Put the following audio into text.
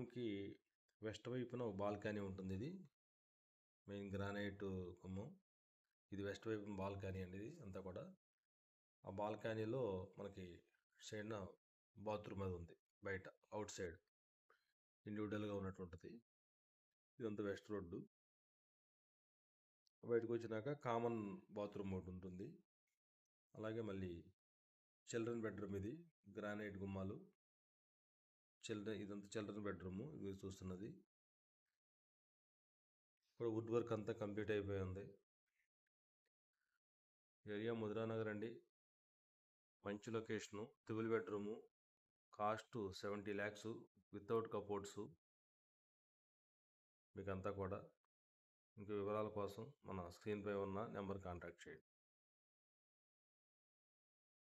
బెడ్రూమ్కి వెస్ట్ వైపున ఒక బాల్కనీ ఉంటుంది. ఇది మెయిన్ గ్రానైట్ గుమ్మం. ఇది వెస్ట్ వైపున బాల్కనీ అండి. ఇది అంతా కూడా ఆ బాల్కనీలో మనకి సైడ్న బాత్రూమ్ అది ఉంది. బయట అవుట్ సైడ్ ఇండివిజువల్గా ఉన్నటువంటిది. ఇదంతా వెస్ట్ రోడ్డు. బయటకు వచ్చినాక కామన్ బాత్రూమ్ ఒకటి ఉంటుంది. అలాగే మళ్ళీ చిల్డ్రన్ బెడ్రూమ్ ఇది. గ్రానైట్ గుమ్మాలు. ఇదంతా చిల్డ్రన్ బెడ్రూమ్ మీరు చూస్తున్నది. ఇప్పుడు వుడ్ వర్క్ అంతా కంప్లీట్ అయిపోయి ఉంది. ఏరియా ముదిరానగర్ అండి. మంచి location. 12 bedroom. Cost 70 lakhs without cupboards. మీకు అంతా కూడా ఇంకా వివరాల కోసం మన స్క్రీన్పై ఉన్న నెంబర్ కాంటాక్ట్ చేయండి.